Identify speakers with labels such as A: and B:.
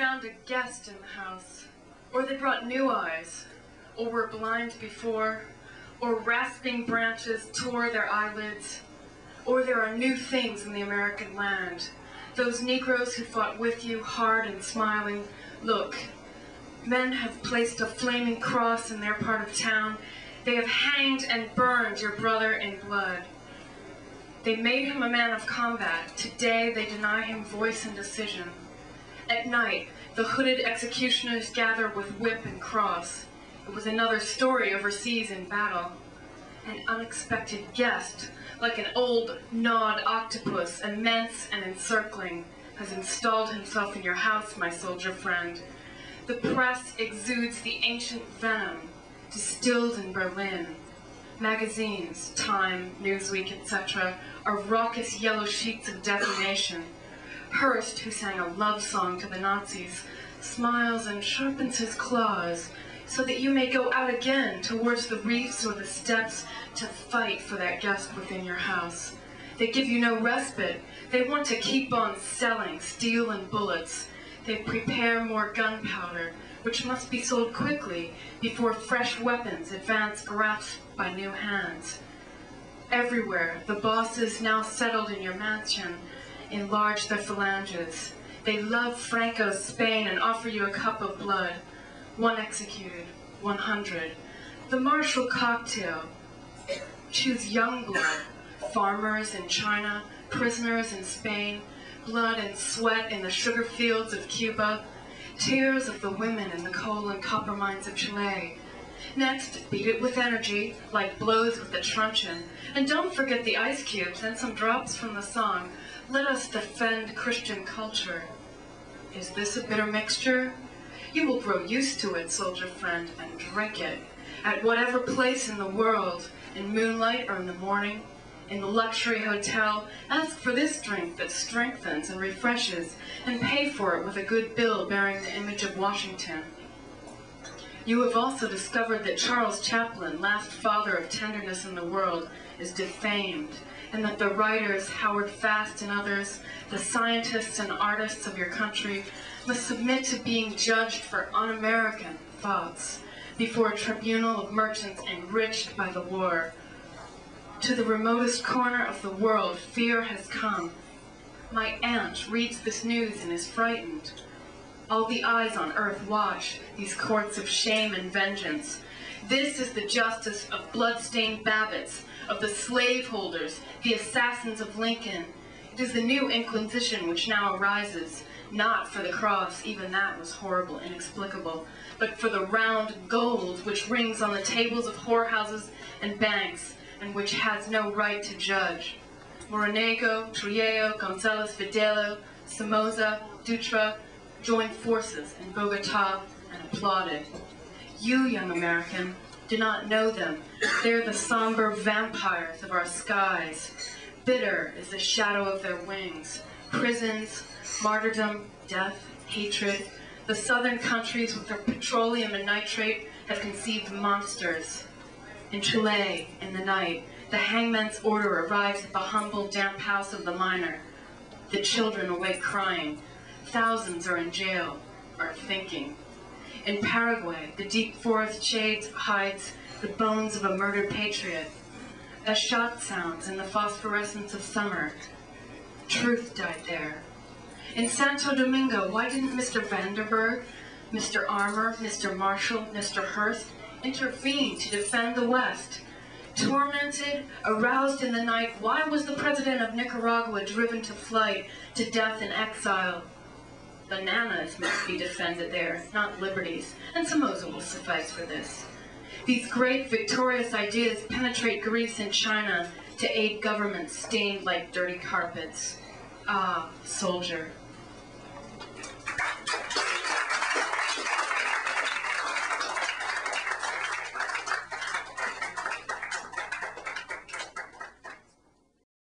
A: found a guest in the house, or they brought new eyes, or were blind before, or rasping branches tore their eyelids, or there are new things in the American land. Those Negroes who fought with you, hard and smiling, look, men have placed a flaming cross in their part of town. They have hanged and burned your brother in blood. They made him a man of combat. Today they deny him voice and decision. At night, the hooded executioners gather with whip and cross. It was another story overseas in battle. An unexpected guest, like an old gnawed octopus, immense and encircling, has installed himself in your house, my soldier friend. The press exudes the ancient venom, distilled in Berlin. Magazines, Time, Newsweek, etc., are raucous yellow sheets of defamation. Hearst, who sang a love song to the Nazis, smiles and sharpens his claws so that you may go out again towards the reefs or the steps to fight for that guest within your house. They give you no respite. They want to keep on selling steel and bullets. They prepare more gunpowder, which must be sold quickly before fresh weapons advance grasped by new hands. Everywhere, the bosses now settled in your mansion enlarge their phalanges. They love Franco's Spain and offer you a cup of blood. 1 executed, 100. The Marshall cocktail. Choose young blood. Farmers in China, prisoners in Spain, blood and sweat in the sugar fields of Cuba, tears of the women in the coal and copper mines of Chile. Next, beat it with energy, like blows with the truncheon. And don't forget the ice cubes and some drops from the song, "Let us defend Christian culture." Is this a bitter mixture? You will grow used to it, soldier friend, and drink it. At whatever place in the world, in moonlight or in the morning, in the luxury hotel, ask for this drink that strengthens and refreshes, and pay for it with a good bill bearing the image of Washington. You have also discovered that Charles Chaplin, last father of tenderness in the world, is defamed, and that the writers, Howard Fast and others, the scientists and artists of your country, must submit to being judged for un-American thoughts before a tribunal of merchants enriched by the war. To the remotest corner of the world, fear has come. My aunt reads this news and is frightened. All the eyes on earth watch these courts of shame and vengeance. This is the justice of blood-stained Babbitts, of the slaveholders, the assassins of Lincoln. It is the new Inquisition which now arises, not for the cross, even that was horrible, inexplicable, but for the round gold which rings on the tables of whorehouses and banks, and which has no right to judge. Moronego, Trujillo, González Videla, Somoza, Dutra joined forces in Bogotá and applauded. You, young American, do not know them. They're the somber vampires of our skies. Bitter is the shadow of their wings. Prisons, martyrdom, death, hatred. The southern countries with their petroleum and nitrate have conceived monsters. In Chile, in the night, the hangman's order arrives at the humble, damp house of the miner. The children awake crying. Thousands are in jail, are thinking. In Paraguay, the deep forest shades hides the bones of a murdered patriot. A shot sounds in the phosphorescence of summer. Truth died there. In Santo Domingo, why didn't Mr. Vanderburg, Mr. Armour, Mr. Marshall, Mr. Hearst intervene to defend the West? Tormented, aroused in the night, why was the president of Nicaragua driven to flight, to death and exile? Bananas must be defended there, not liberties, and Somoza will suffice for this. These great victorious ideas penetrate Greece and China to aid governments stained like dirty carpets. Ah, soldier,